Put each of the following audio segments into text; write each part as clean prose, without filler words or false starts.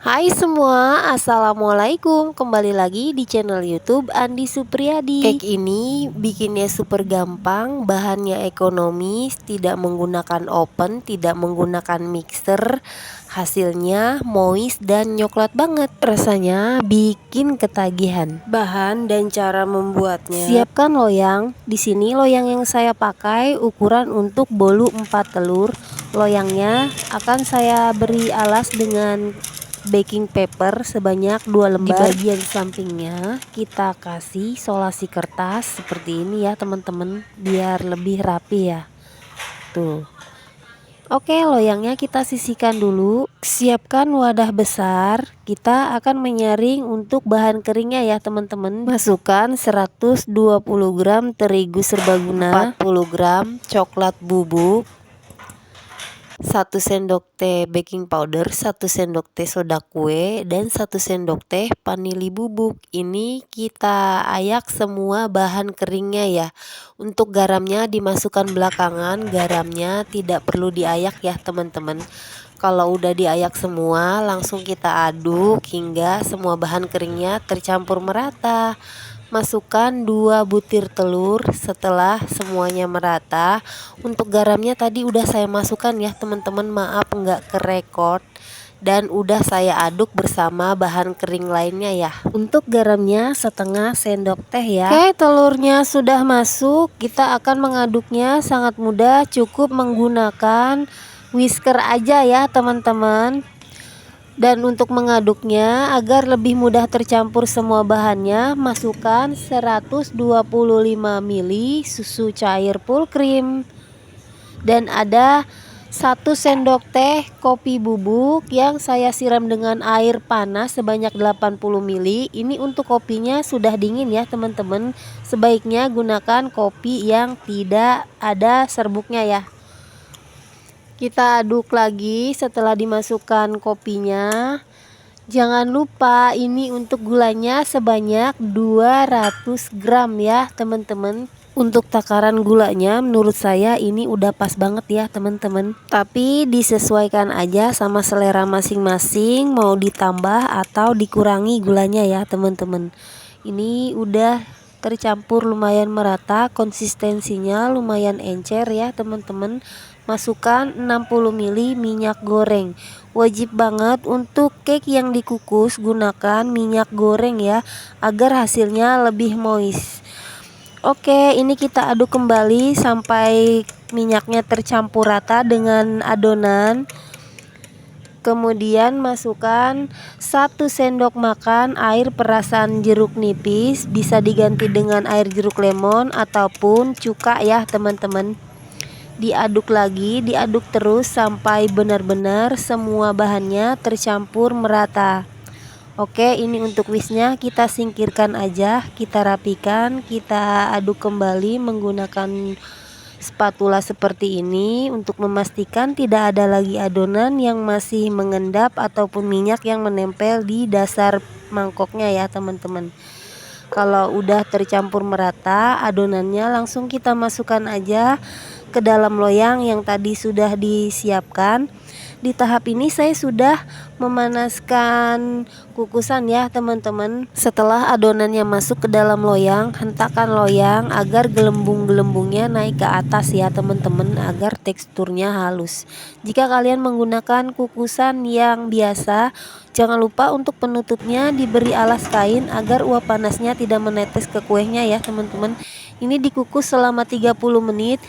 Hai semua, assalamualaikum. Kembali lagi di channel YouTube Andi Supriyadi. Cake ini bikinnya super gampang, bahannya ekonomis, tidak menggunakan oven, tidak menggunakan mixer. Hasilnya moist dan coklat banget. Rasanya bikin ketagihan. Bahan dan cara membuatnya. Siapkan loyang. Di sini loyang yang saya pakai ukuran untuk bolu 4 telur. Loyangnya akan saya beri alas dengan baking paper sebanyak 2 lembar. Di bagian sampingnya kita kasih solasi kertas seperti ini ya teman-teman, biar lebih rapi ya. Tuh. Oke, loyangnya kita sisihkan dulu. Siapkan wadah besar. Kita akan menyaring untuk bahan keringnya ya teman-teman. Masukkan 120 gram terigu serbaguna, 40 gram coklat bubuk, 1 sendok teh baking powder, 1 sendok teh soda kue, dan 1 sendok teh vanili bubuk. Ini kita ayak semua bahan keringnya ya. Untuk garamnya dimasukkan belakangan, garamnya tidak perlu diayak ya teman-teman. Kalau udah diayak semua, langsung kita aduk hingga semua bahan keringnya tercampur merata. Masukkan 2 butir telur. Setelah semuanya merata, untuk garamnya tadi udah saya masukkan ya teman-teman, maaf nggak kerekord, dan udah saya aduk bersama bahan kering lainnya ya. Untuk garamnya setengah sendok teh ya. Oke, telurnya sudah masuk. Kita akan mengaduknya sangat mudah, cukup menggunakan whisker aja ya teman-teman. Dan untuk mengaduknya agar lebih mudah tercampur semua bahannya, masukkan 125 ml susu cair full cream, dan ada 1 sendok teh kopi bubuk yang saya siram dengan air panas sebanyak 80 ml. Ini untuk kopinya sudah dingin ya teman-teman. Sebaiknya gunakan kopi yang tidak ada serbuknya ya. Kita aduk lagi setelah dimasukkan kopinya. Jangan lupa ini untuk gulanya sebanyak 200 gram ya teman-teman. Untuk takaran gulanya menurut saya ini udah pas banget ya teman-teman. Tapi disesuaikan aja sama selera masing-masing, mau ditambah atau dikurangi gulanya ya teman-teman. Ini udah tercampur lumayan merata, konsistensinya lumayan encer ya teman-teman. Masukkan 60 ml minyak goreng. Wajib banget untuk cake yang dikukus gunakan minyak goreng ya, agar hasilnya lebih moist. Oke, ini kita aduk kembali sampai minyaknya tercampur rata dengan adonan. Kemudian masukkan 1 sendok makan air perasan jeruk nipis, bisa diganti dengan air jeruk lemon ataupun cuka ya teman-teman. Diaduk lagi, diaduk terus sampai benar-benar semua bahannya tercampur merata. Oke, ini untuk whisknya kita singkirkan aja, kita rapikan, kita aduk kembali menggunakan spatula seperti ini untuk memastikan tidak ada lagi adonan yang masih mengendap ataupun minyak yang menempel di dasar mangkoknya ya teman-teman. Kalau udah tercampur merata adonannya, langsung kita masukkan aja ke dalam loyang yang tadi sudah disiapkan. Di tahap ini saya sudah memanaskan kukusan ya teman-teman. Setelah adonannya masuk ke dalam loyang, hentakkan loyang agar gelembung-gelembungnya naik ke atas ya teman-teman, agar teksturnya halus. Jika kalian menggunakan kukusan yang biasa, jangan lupa untuk penutupnya diberi alas kain agar uap panasnya tidak menetes ke kuenya ya teman-teman. Ini dikukus selama 30 menit.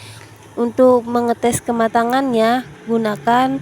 Untuk mengetes kematangannya, gunakan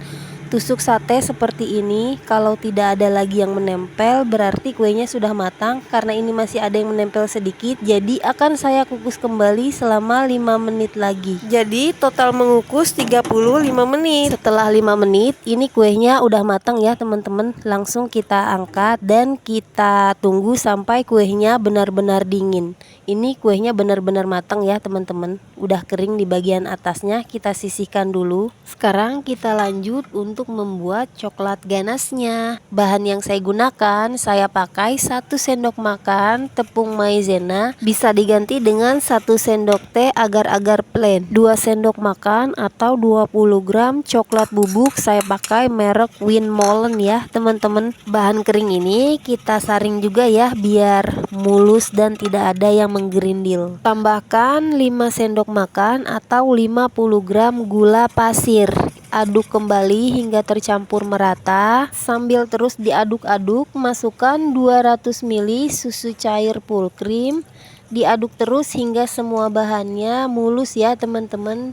tusuk sate seperti ini. Kalau tidak ada lagi yang menempel, berarti kuenya sudah matang. Karena ini masih ada yang menempel sedikit, jadi akan saya kukus kembali selama 5 menit lagi. Jadi total mengukus 35 menit. Setelah 5 menit, ini kuenya udah matang ya teman-teman. Langsung kita angkat dan kita tunggu sampai kuenya benar-benar dingin. Ini kuenya benar-benar matang ya teman-teman. Udah kering di bagian atasnya, kita sisihkan dulu. Sekarang kita lanjut untuk membuat coklat ganasnya. Bahan yang saya gunakan, saya pakai 1 sendok makan tepung maizena. Bisa diganti dengan 1 sendok teh agar-agar plain. 2 sendok makan atau 20 gram coklat bubuk, saya pakai merek Winmolen ya teman-teman. Bahan kering ini kita saring juga ya biar mulus dan tidak ada yang menggerindil. Tambahkan 5 sendok makan atau 50 gram gula pasir. Aduk kembali hingga tercampur merata. Sambil terus diaduk-aduk, masukkan 200 ml susu cair full cream. Diaduk terus hingga semua bahannya mulus ya teman-teman,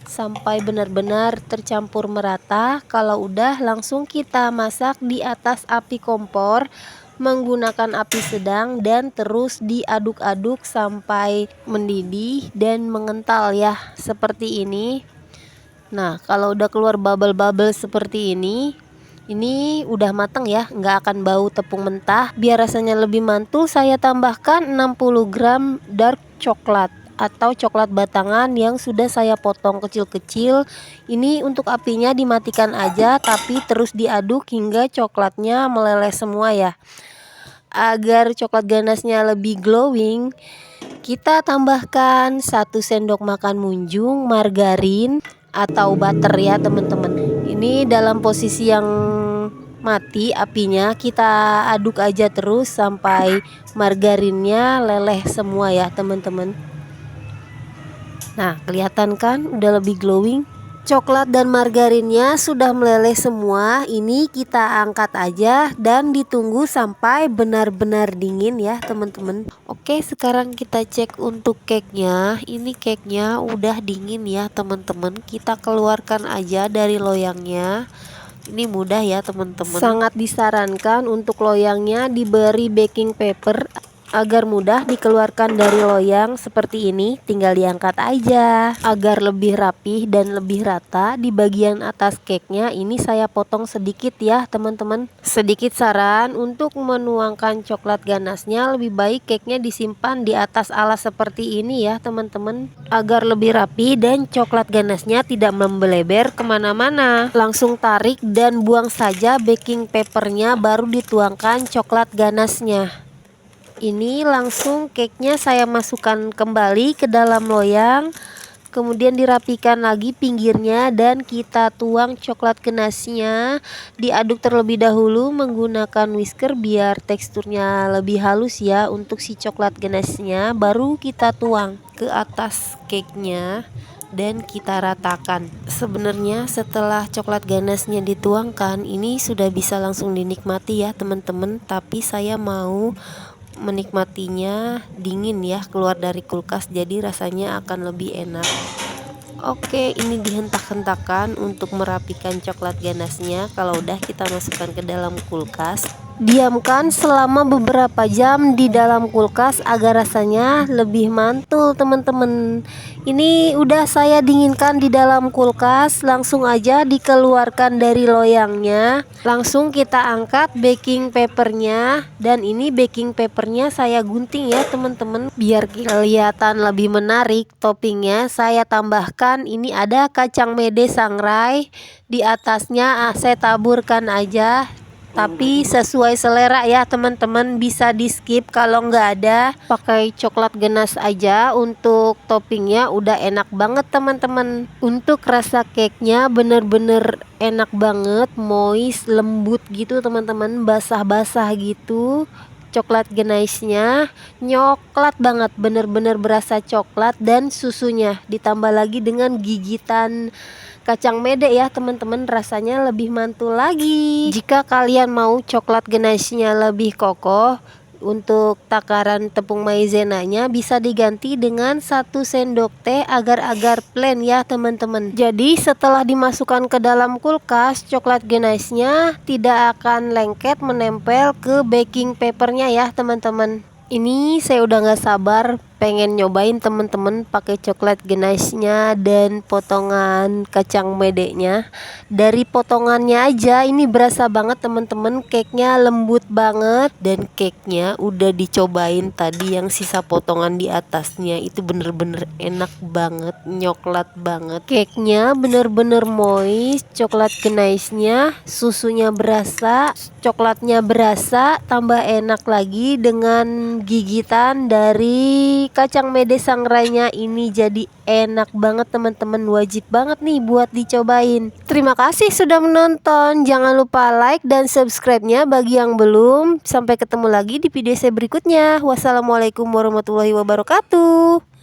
sampai benar-benar tercampur merata. Kalau udah, langsung kita masak di atas api kompor menggunakan api sedang dan terus diaduk-aduk sampai mendidih dan mengental ya, seperti ini. Nah, kalau udah keluar bubble-bubble seperti ini udah matang ya, nggak akan bau tepung mentah. Biar rasanya lebih mantul, saya tambahkan 60 gram dark coklat atau coklat batangan yang sudah saya potong kecil-kecil. Ini untuk apinya dimatikan aja, tapi terus diaduk hingga coklatnya meleleh semua ya. Agar coklat ganasnya lebih glowing, kita tambahkan 1 sendok makan munjung margarin atau butter ya teman-teman. Ini dalam posisi yang mati apinya, kita aduk aja terus sampai margarinnya leleh semua ya teman-teman. Nah, kelihatan kan udah lebih glowing. Coklat dan margarinnya sudah meleleh semua. Ini kita angkat aja dan ditunggu sampai benar-benar dingin ya teman-teman. Oke, sekarang kita cek untuk cake-nya. Ini cake-nya udah dingin ya teman-teman. Kita keluarkan aja dari loyangnya. Ini mudah ya teman-teman. Sangat disarankan untuk loyangnya diberi baking paper agar mudah dikeluarkan dari loyang seperti ini. Tinggal diangkat aja agar lebih rapih dan lebih rata. Di bagian atas cake-nya ini saya potong sedikit ya teman-teman. Sedikit saran untuk menuangkan coklat ganasnya, lebih baik cake-nya disimpan di atas alas seperti ini ya teman-teman, agar lebih rapi dan coklat ganasnya tidak membeleber kemana-mana. Langsung tarik dan buang saja baking papernya, baru dituangkan coklat ganasnya. Ini langsung cake-nya saya masukkan kembali ke dalam loyang, kemudian dirapikan lagi pinggirnya dan kita tuang coklat ganasnya. Diaduk terlebih dahulu menggunakan whisker biar teksturnya lebih halus ya untuk si coklat ganasnya, baru kita tuang ke atas cake-nya dan kita ratakan. Sebenarnya setelah coklat ganasnya dituangkan, ini sudah bisa langsung dinikmati ya teman-teman, tapi saya mau menikmatinya dingin ya, keluar dari kulkas, jadi rasanya akan lebih enak. Oke, ini dihentak-hentakan untuk merapikan coklat ganasnya. Kalau udah, kita masukkan ke dalam kulkas. Diamkan selama beberapa jam di dalam kulkas agar rasanya lebih mantul teman-teman. Ini udah saya dinginkan di dalam kulkas, langsung aja dikeluarkan dari loyangnya. Langsung kita angkat baking papernya, dan ini baking papernya saya gunting ya teman-teman biar kelihatan lebih menarik. Toppingnya saya tambahkan, ini ada kacang mede sangrai, di atasnya saya taburkan aja. Tapi sesuai selera ya teman-teman, bisa di skip kalau nggak ada. Pakai coklat ganas aja untuk toppingnya, udah enak banget teman-teman. Untuk rasa cake-nya bener-bener enak banget, moist, lembut gitu teman-teman, basah-basah gitu. Coklat ganasnya nyoklat banget, bener-bener berasa coklat, dan susunya ditambah lagi dengan gigitan kacang mede ya teman-teman, rasanya lebih mantul lagi. Jika kalian mau coklat ganasnya lebih kokoh, untuk takaran tepung maizenanya bisa diganti dengan 1 sendok teh agar-agar plain ya teman-teman. Jadi setelah dimasukkan ke dalam kulkas, coklat ganasnya tidak akan lengket menempel ke baking papernya ya teman-teman. Ini saya udah nggak sabar pengen nyobain temen-temen pakai coklat ganache-nya dan potongan kacang medenya. Dari potongannya aja ini berasa banget temen-temen, cake-nya lembut banget dan cake-nya udah dicobain tadi yang sisa potongan di atasnya itu bener-bener enak banget, nyoklat banget. Cake-nya bener-bener moist, coklat ganache-nya, susunya berasa, coklatnya berasa, tambah enak lagi dengan gigitan dari kacang mede sangrainya. Ini jadi enak banget teman-teman, wajib banget nih buat dicobain. Terima kasih sudah menonton, jangan lupa like dan subscribe-nya bagi yang belum. Sampai ketemu lagi di video saya berikutnya. Wassalamualaikum warahmatullahi wabarakatuh.